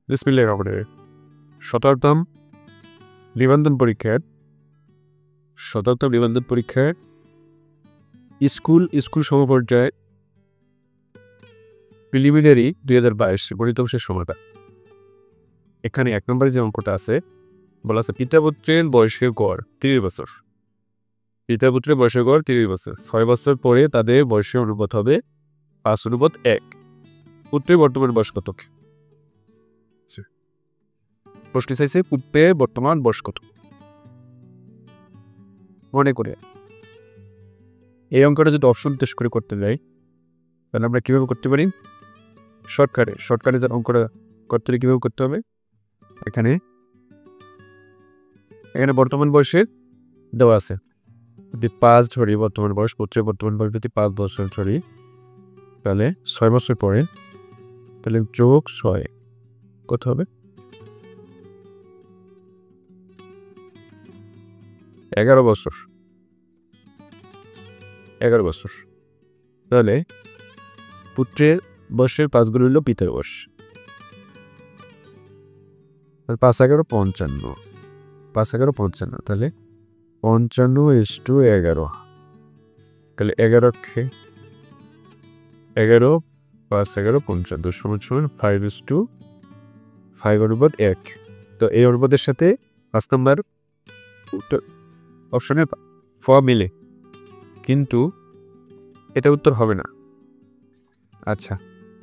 বিসমিল্লাহির রহমানির রহিম। 17তম নিবন্ধন পরীক্ষার স্কুল সমপর্যায়ে প্রিলিমিনারি 2022 গণিত অংশের সমাধান। এখানে 1 নম্বরে যে অঙ্কটা আছে বলা আছে পিতাপুত্রের বয়সের গড় 30 বছর। পিতাপুত্রের বয়সের গড় 30 বছর। 6 বছর পরে তাদের বয়সের অনুপাত হবে 5:1। পুত্রের বর্তমান বয়স কত? প্রশ্ন চাইছে পুত্রের বর্তমান বয়স কত। মনে করে এই অঙ্কটা যদি অপশন টেস্ট করে করতে যাই তাহলে আমরা কীভাবে করতে পারি? শর্টকাটে যে অঙ্কটা করতে হলে কীভাবে করতে হবে? এখানে বর্তমান বয়সের দেওয়া আছে, যদি 5 ধরি বর্তমান বয়স, পুত্রের বর্তমান বয়স যদি 5 বছর ধরি তাহলে 6 বছর পরে তাহলে যোগ 6 কত হবে? 11 বছর। 11 বছর। তাহলে পুত্রের বয়সের 5 গুণ হইল পিতার বয়স। 5 11 55। 5 11 55। তাহলে 55:11। তাহলে 11 5 11 55 5:5 অনুপাত 1। তো এই অনুপাতের সাথে 5 নম্বর অপশনে ফ মিলে, কিন্তু এটা উত্তর হবে না। আচ্ছা,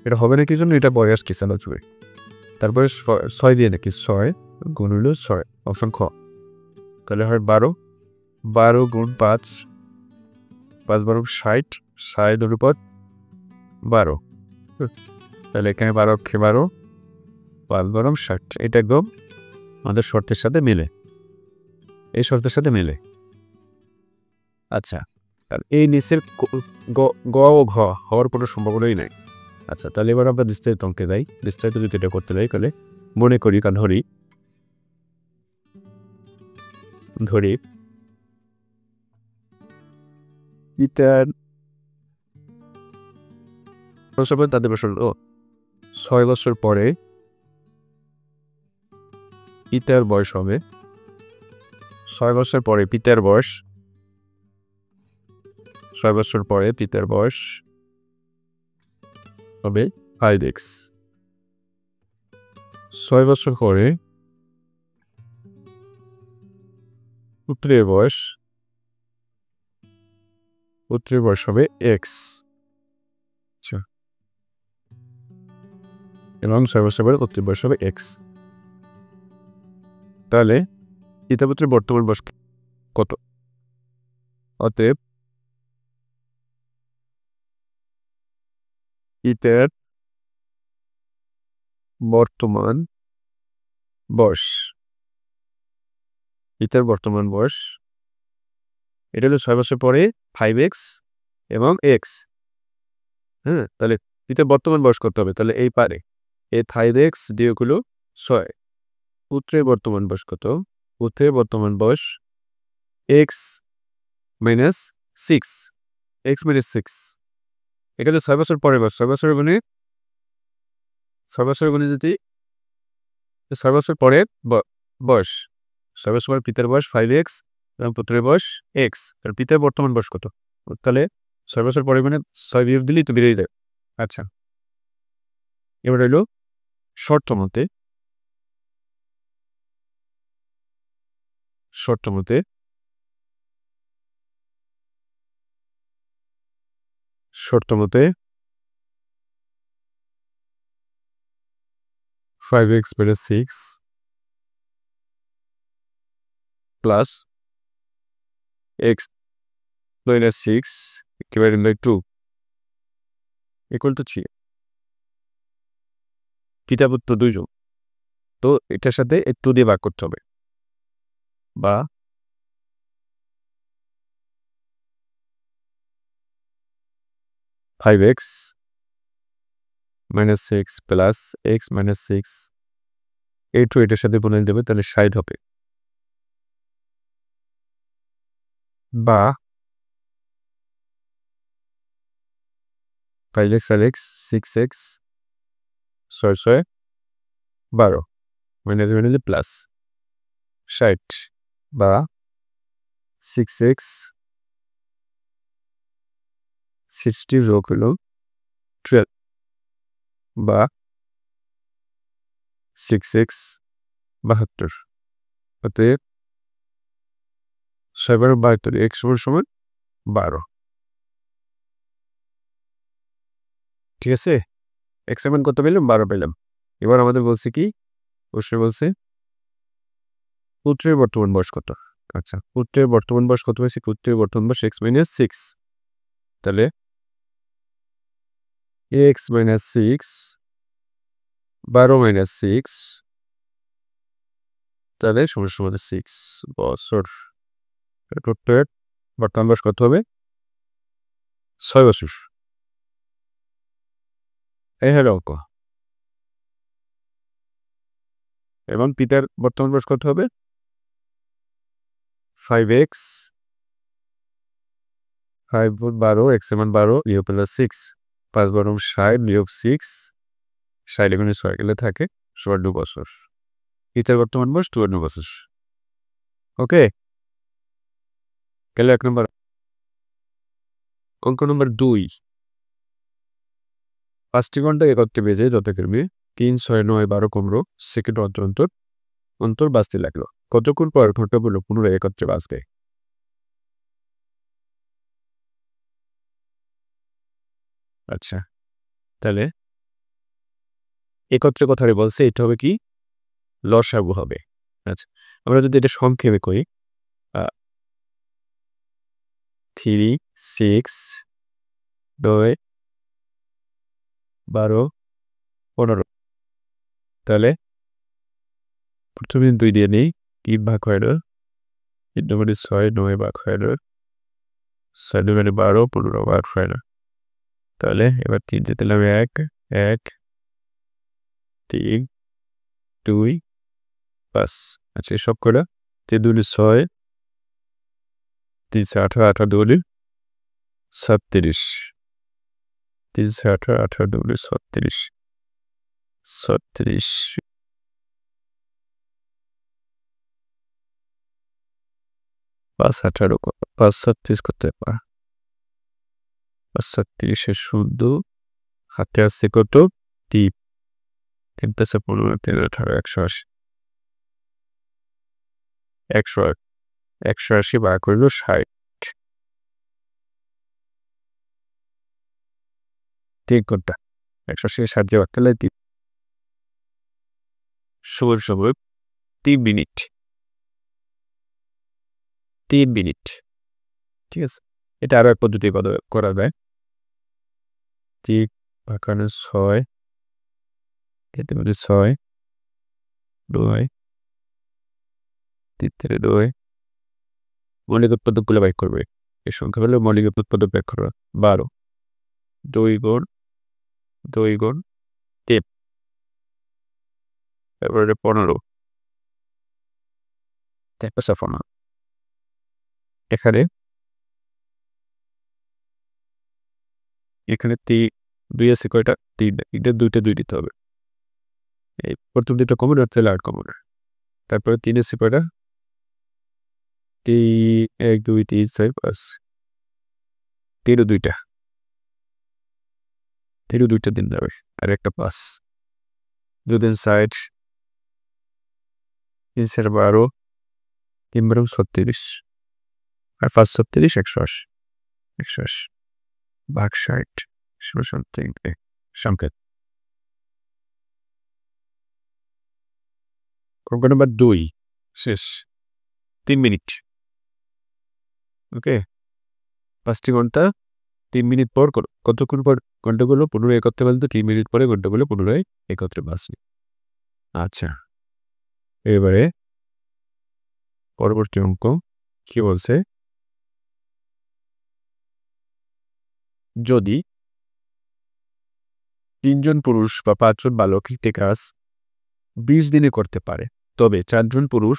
এটা হবে না কি জন্য? এটা পরে আসছি আলোচনা। তারপরে 6 দিয়ে নাকি 6 গুণ হইল 6, অপশন খ। তাহলে হয় 12 গুণ 5 5 12 60 60 অনুপাত 12। তাহলে এখানে 12 5 12 60। এটা একদম আমাদের শর্তের সাথে মেলে, এই শর্তের সাথে মেলে। আচ্ছা, তাহলে এই নিচের গ ও ঘ হওয়ার কোনো সম্ভাবনাই নাই। আচ্ছা, তাহলে এবার আমরা বিস্তারিত অঙ্কে যাই। বিস্তারিত যদি এটা করতে যাই তাহলে মনে করি ধরি পিতার তাদের বছর 6 বছর পরে পিতার বয়স হবে 6 বছর পরে পিতার বয়স 6 বছর পরে পিতার বয়স হবে 5x। 6 বছর পরে পুত্রের বয়স হবে x। আচ্ছা, এবং 6 বছর পরে পুত্রের বয়স হবে x। তাহলে পিতাপুত্রের বর্তমান বয়স কত? অতএব পিতার বর্তমান বয়স এটা হলো 6 বছর পরে 5x এবং x। হ্যাঁ, তাহলে পিতার বর্তমান বয়স কত হবে? তাহলে এই পারে এই 5x বিয়োগ হলো 6। পুত্রের বর্তমান বয়স কত? পুত্রের বর্তমান বয়স x মাইনাস 6। এটা হলো 6 বছর পরের বয়স। 6 বছর গুণে যদি 6 বছর পরের বয়স, 6 বছর পরে পিতার বয়স 5x এবং পুত্রের বয়স x। তাহলে পিতার বর্তমান বয়স কত? তাহলে 6 বছর পরে মানে 6 বিয়োগ দিলেই তো বেরিয়ে যায়। আচ্ছা, এবার হইল শর্ত মতে শর্ত মতে 5x minus 6 plus x minus 6 divided by 2 equal to 3। পিতা পুত্র 2 জন, তো এটার সাথে 2 দিয়ে ভাগ করতে হবে, বা 5x minus 6 plus x minus 6 এই 2 এটার সাথে গুণে দেবে, তাহলে 60 হবে, বা 5x আর x 6x 6 12 মাইনাস মাইনাসে প্লাস 60 বা 6x 60 যোগ হলো 12 বা 6x 72 অতএব 6/72 x সমান 12 ঠিক আছে x সমান কত পেলাম 12 পেলাম এবার আমাদের বলছে কি প্রশ্ন বলছে পুত্রের বর্তমান বয়স কত আচ্ছা পুত্রের বর্তমান বয়স কত হয়েছে পুত্রের বর্তমান বয়স x - 6 তাহলে x - 6 12 - 6 তাহলে সমান সমান 6 বছর পুত্রের বর্তমান বয়স কত হবে 6 বছর এই হলো অঙ্ক এবং পিতার বর্তমান বয়স কত হবে 5x 5 × 12 x সমান 12 বিয়োগ হলো 6 5 × 12 60 বিয়োগ 6 60 এখানে 6 গেলে থাকে 52 বছর পিতার বর্তমান বয়স 52 বছর ওকে গেল 1 নম্বর অঙ্ক নম্বর 2 5টি ঘন্টা একত্রে বেজে যথাক্রমে 3 6 9 12 15 সেকেন্ড অন্তর অন্তর অন্তর বাজতে লাগলো কতক্ষণ পর ঘন্টাগুলো পুনরায় একত্রে বাজবে আচ্ছা তাহলে একত্রে কথাটা বলছে এটা হবে কি লসাগু হবে আচ্ছা আমরা যদি এটা সংক্ষেপে করি 3 6 9 12 15 তাহলে প্রথমে 2 দিয়ে নেই 3 ভাগ হয় না 3 মানে 6 9 ভাগ হয় না 6 মানে 12 15 ভাগ হয় না তাহলে এবার 3 যেতে দিলাম 1 1 3 2 5 আচ্ছা সব করে 3 2 6 3 18 18 2 37 3 18 18 2 36 36 5 18 5 37 করতে পার 5 37 শুদ্ধ হাতে আছে কত 3 3 + 15 3 18 180 180 ভাগ করলো 60 3 ঘন্টা 180 60 ভাগ করলে 3 সময় 3 মিনিট 3 মিনিট ঠিক আছে এটা আরো এক পদ্ধতি করা যায় 3 ভাগানো 6 এতে মধ্যে 6 2 3 থেকে 2 মৌলিক উৎপাদকগুলো বের করবে এই সংখ্যা হলো মৌলিক উৎপাদক বের করা 12 2 গুণ 2 গুণ 3 তারপরে 15 তারপর 15 এখানে এখানে 2 আছে কয়টা 3 এটা 2টা 2 দিতে হবে এই প্রথম দুটো কমন আর তাহলে আর কমন তারপরে 3 আছে কয়টা 3 1 2 3 4 5 3 দুইটা 3 দুইটা দিন যাবে আর একটা 5 2 দিন 60 3 4 12 3 12 36 আর 5 36 180 180 ভাগ 60 something সংকেত অঙ্ক নাম্বার 2 শেষ 3 মিনিট ওকে 5টি ঘন্টা 3 মিনিট পর কতক্ষণ পর ঘন্টাগুলো পুনরায় একত্রে বাজবে 3 মিনিট পরে ঘন্টাগুলো পুনরায় একত্রে বাজবে আচ্ছা এবারে পরবর্তী অঙ্ক কি বলছে যদি 3 জন পুরুষ বা 5 জন বালক একটি কাজ 20 দিনে করতে পারে তবে 4 জন পুরুষ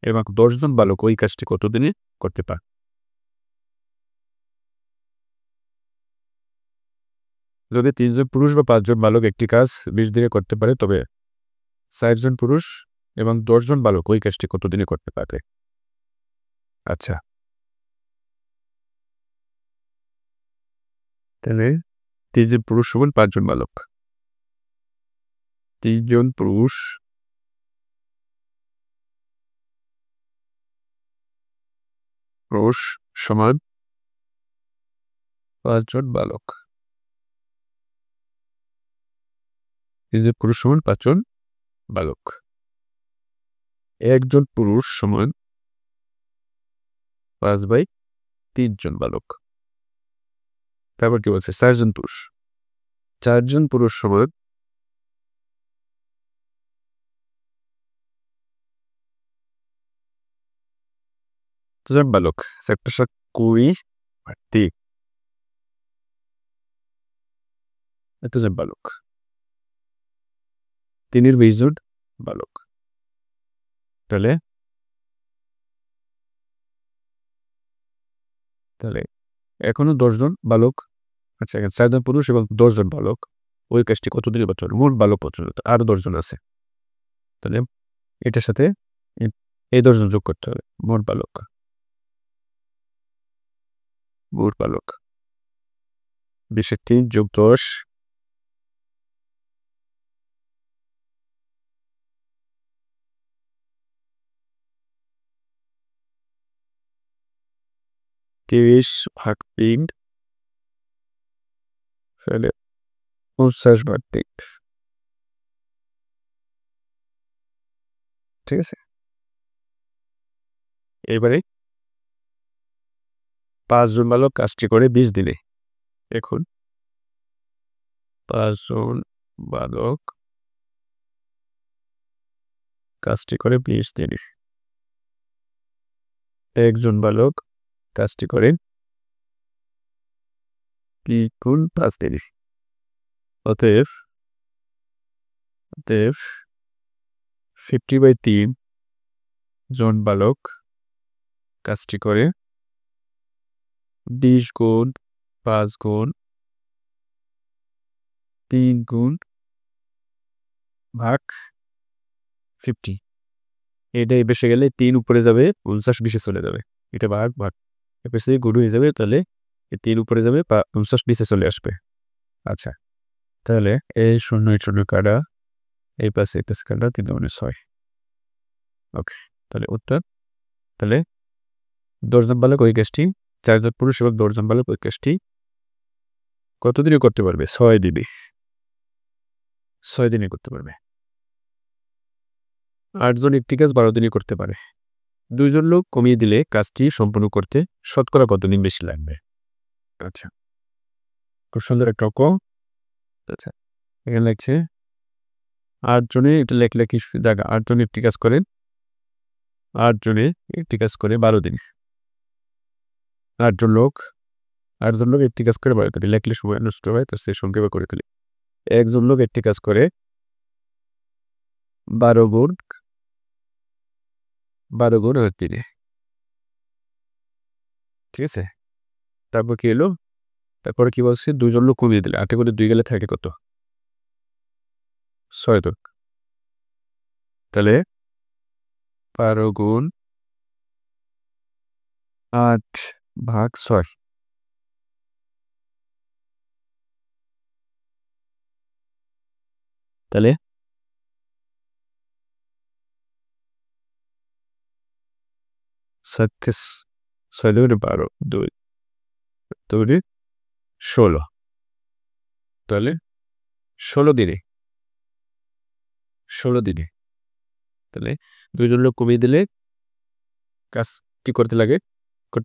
এবং 10 জন বালক ওই কাজটি কত দিনে করতে পারে যদি 3 জন পুরুষ বা 5 জন বালক একটি কাজ 20 দিনে করতে পারে তবে 4 জন পুরুষ এবং 10 জন বালক ওই কাজটি কতদিনে করতে পারে? আচ্ছা, তাহলে 3 জন পুরুষ সমান 5 জন বালক। 3 জন পুরুষ সমান 5 জন বালক। 3 জন পুরুষ সমান 5 জন বালক। 1 জন পুরুষ সমান 5/3 জন বালক। তারপর কি বলছে? 4 জন পুরুষ। 4 জন পুরুষ সমান 4 জন বালক। 20 আর 3 এত জন বালক। 3 এর 20 জন বালক। তাহলে এখনো 10 জন বালক। আচ্ছা, এখানে 4 জন পুরুষ এবং 10 জন বালক ওই কাজটি কতদিনে করতে পারবে? মোট বালক পর্যন্ত আরো 10 জন আছে। তাহলে এটার সাথে এই 10 জন যোগ করতে হবে। মোট বালক 20 3 যোগ 10 23 ভাগ 3 তাহলে 50 ভাগ 3। ঠিক আছে, এবারে 5 জন বালক কাজটি করে 20 দিনে। এখন 5 জন বালক কাজটি করে 20 দিনে। 1 জন বালক কাজটি করে 3 গুণ 5 দিনে। অতএব 50/3 জন বালক কাজটি করে 20 গুণ 5 গুণ 3 গুণ ভাগ 50। এটা এই পাশে গেলে 3 উপরে যাবে, 50 নিচে চলে যাবে। এটা ভাগ এ পাশে গুণ হয়ে যাবে, তাহলে 3 উপরে যাবে, 50 নিচে চলে আসবে। আচ্ছা, তাহলে এই 0 কাটা, এই পাশে কাটা, 3 মানে 6। ওকে, তাহলে উত্তর, তাহলে 10 জন বালক ওই কাজটি, 4 জন পুরুষ এবং 10 জন বালক ওই কাজটি কতদিনে করতে পারবে? 6 দিনে। 6 দিনে করতে পারবে। 8 জন একটি কাজ 12 দিনে করতে পারে। 2 জন লোক কমিয়ে দিলে কাজটি সম্পূর্ণ করতে শতকরা কতদিন বেশি লাগবে? আচ্ছা, খুব সুন্দর একটা অঙ্ক। আচ্ছা, এখানে লাগছে 8 জনে, এটা লেখলে কি জায়গা? 8 জনে একটি কাজ করেন, 8 জনে একটি কাজ করে 12 দিন। 8 জন লোক একটি কাজ করে 12 দিন। লেখলে সময় নষ্ট হয়, তো সে সংক্ষেপে করে ফেলি। 1 জন লোক একটি কাজ করে 12 গুণ 8 দিনে। ঠিক আছে, তারপর কি এলো? তারপরে কি বলছে? 2 জন লোক কমিয়ে দিলে 8 করে 2 গেলে থাকে কত? 6 জন। তাহলে 12 গুণ 8 ভাগ 6। তাহলে 6 দুগুণে 12, 2 দুগুণে 16। তাহলে 16 দিনে। তাহলে 2 জন লোক কমিয়ে দিলে কাজটি করতে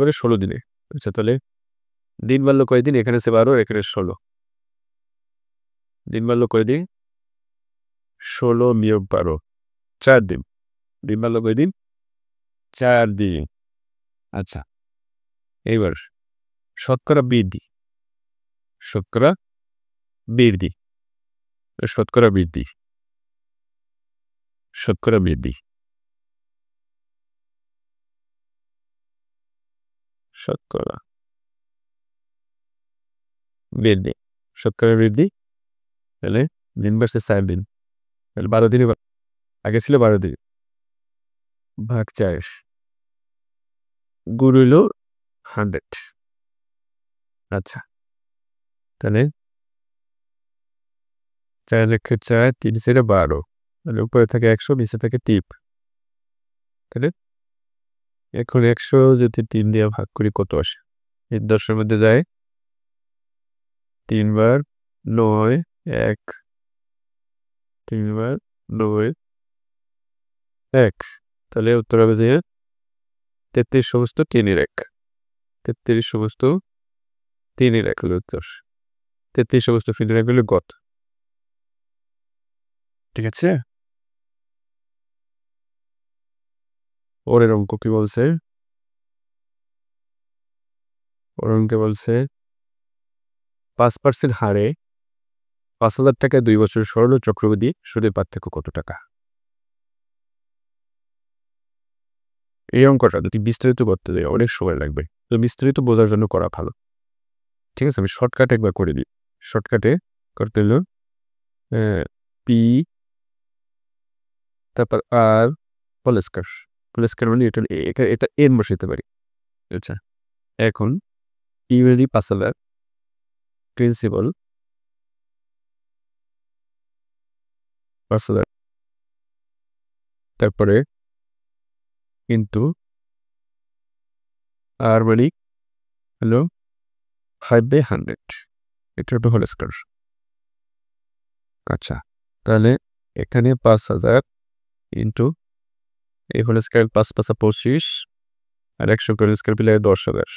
পারে 16 দিনে। আচ্ছা, তাহলে দিন বাড়লো কয়দিন? এখানে আছে 12, এখানে 16। দিন বাড়লো কয়দিন? 16 বিয়োগ 12, 4 দিন। দিন বাড়লো কয়দিন? 4 দিন। আচ্ছা, এইবার শতকরা বৃদ্ধি। শতকরা বৃদ্ধি। শতকরা বৃদ্ধি। শতকরা বৃদ্ধি। শতকরা বৃদ্ধি। শতকরা বৃদ্ধি। তাহলে দিন বাড়ছে 4 দিন। তাহলে 12 দিনে আগে ছিল 12 দিন ভাগ 4 গুণ হইল 100। আচ্ছা, তাহলে 4 লক্ষ 4 3 4 12, তাহলে উপরে থাকে 100, নিচে থাকে 3, তাহলে এখন 100 যদি 3 দিয়ে ভাগ করি কত আসে? এই 10-এর মধ্যে যায় 3 বার 9 1, 3 বার 9 1, তাহলে উত্তর হবে যে 33 সমস্ত 3-এর 1, 33 সমস্ত 3-এর 1 হলো উত্তর। 33 সমস্ত 3-এর 1 হলো কত? ঠিক আছে, ওরের অঙ্ক কি বলছে? ওর অঙ্কে বলছে 5% হারে 5,000 টাকায় 2 বছর সরল ও চক্রবৃদ্ধি সুদের পার্থক্য কত টাকা? এই অঙ্কটা যদি বিস্তারিত করতে যাই অনেক সময় লাগবে, তো বিস্তারিত বোঝার জন্য করা ভালো। ঠিক আছে, আমি শর্টকাটে একবার করে দিই। শর্টকাটে করতে হলো পি তারপর আর হোল স্কয়ার মানে এটা এন বসাইতে পারি। আচ্ছা, এখন ইউএলি 5,000 প্রিন্সিপাল 5,000, তারপরে কিন্তু আর মানে হলো 5/100, এটা হলো হোল স্কয়ার। আচ্ছা, তাহলে এখানে 5,000 ইন্টু এই হোল স্কয়ার 5 5 25 আর 100 হোল স্কয়ার পেলে 10,000।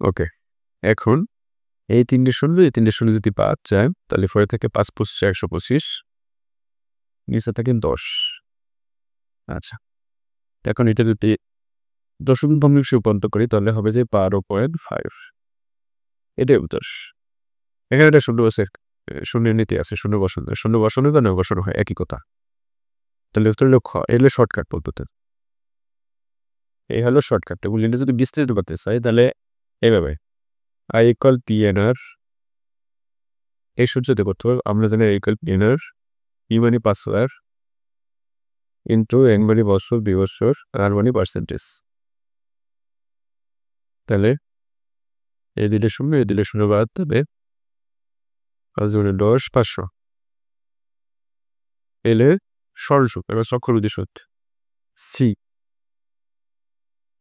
ওকে, এখন এই 3টে শূন্য যদি বাদ যায় তাহলে পরে থেকে 5 25 125, নিচে থাকে 10। আচ্ছা, এখন এটা যদি দশমিক ভগ্নাংশে রূপান্তর করি তাহলে হবে যে 12.5, এটাই উত্তর। এখানে একটা শূন্য আছে, শূন্যের নীতি আছে, শূন্য বসানো বা নয় বসানো হয়, একই কথা। তাহলে উত্তর হলো খ, এগুলো শর্টকাট পদ্ধতি। এই হলো শর্টকাট। এটা যদি বিস্তারিত করতে চাই তাহলে এইভাবে I equal P N R, এই সূত্রতে করতে হবে। আমরা জানি I equal P N R, P মানে 5,000 ইন্টু এন মানে বছর, বি বছর, আর মানে পার্সেন্টেজ। তাহলে এই দিলে শূন্য বাদ দেবে 5 গুণে 10 500, এলে সরল সুদ, এবার চক্রবৃদ্ধি সুদ সি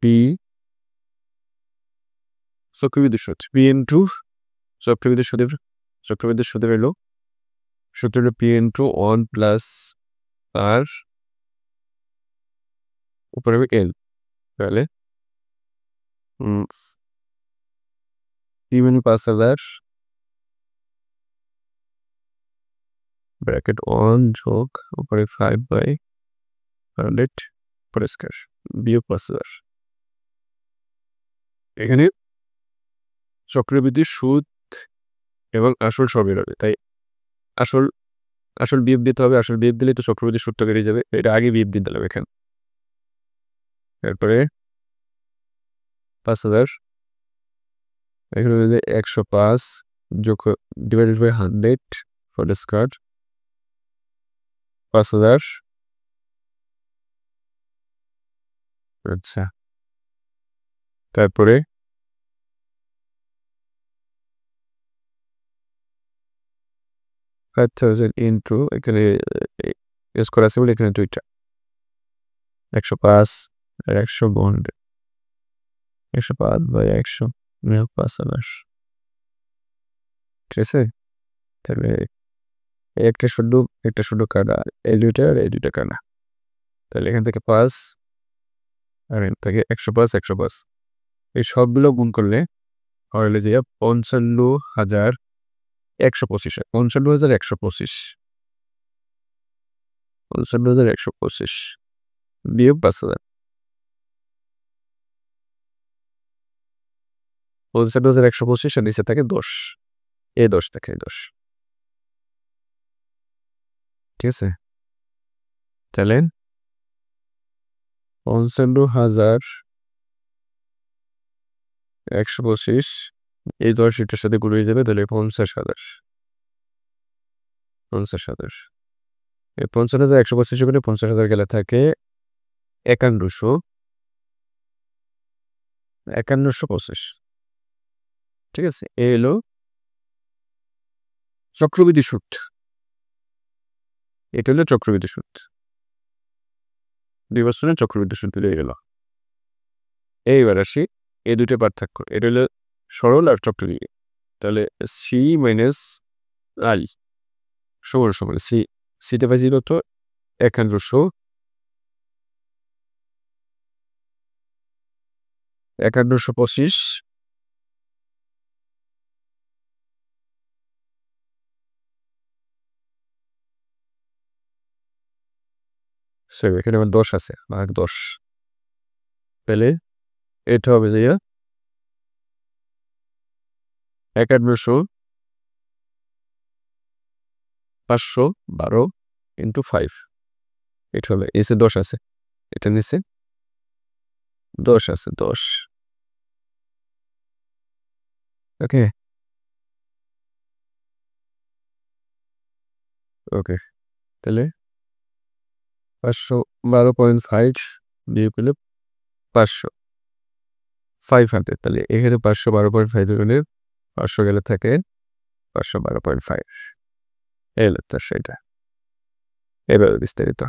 পি, চক্রবৃদ্ধি সুদ পি ইন্টু চক্রবৃদ্ধি সুদের এলো সূত্র হলো পি ইন্টু 1 প্লাস আর উপরে এল, তাহলে পি মানে 5,000 ব্র্যাকেট 1 যোগ উপরে 5/100 পরিষ্কার বিয়োগ 5,000। এখানে চক্রবৃদ্ধি সুদ এবং আসল সবই হবে, তাই আসল বিয়োগ দিতে হবে। আসল বিয়োগ দিলে তো চক্রবৃদ্ধি সুদটা বেড়ে যাবে, এটা আগে বিয়োগ দিতে হবে এখানে। তারপরে 5,000 এখানে 105 যোগ divided by 100 for the square 5,000। আচ্ছা, তারপরে 5,000 ইন্টু এখানে স্কোয়ার আছে বলে এখানে 2টা 105 আর 100 গুণ 105/100 বিয়োগ 5,000। ঠিক আছে, তাহলে একটা শূন্য কাটা, এই দুইটা কাটা, তাহলে এখান থেকে 5 আর এখান থেকে 105 এই সবগুলো গুণ করলে হলে যে 55,125, 55,125 বিয়োগ 5,000। 55,125 আর নিচে থাকে 10, এই 10 থাকে 10। ঠিক আছে, তাহলে 55,125 এই 10 এটার সাথে গুণ হয়ে যাবে, তাহলে 50,000। 50,125 করে 50,000 গেলে থাকে 51,5125। ঠিক আছে, এ হলো চক্রবৃদ্ধি সুদ। এটা হলো চক্রবৃদ্ধি সুদ, নির্বাচনের চক্রবৃদ্ধি সুদ হয়ে গেল। এইবার আসি এই দুটো পার্থক্য, এটা হলো সরল আর চক্রবৃদ্ধি। তাহলে সি মাইনাস আই সমান সমান সিটা পাইছি কত 5125 এখানে আমার 10 আছে, ভাগ 10, তাহলে এটা হবে যে 51,512 ইন্টু 5, এটা হবে এসে 10 আছে, এটা নিচে 10 আছে, 10। ওকে ওকে, তাহলে 512.5 বিয়োগ করলে 500 তাহলে এখানে 512.5 গেলে 500 গেলে থাকে 512.5। এলো তার সেটা, এভাবে বিস্তারিত।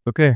ওকে।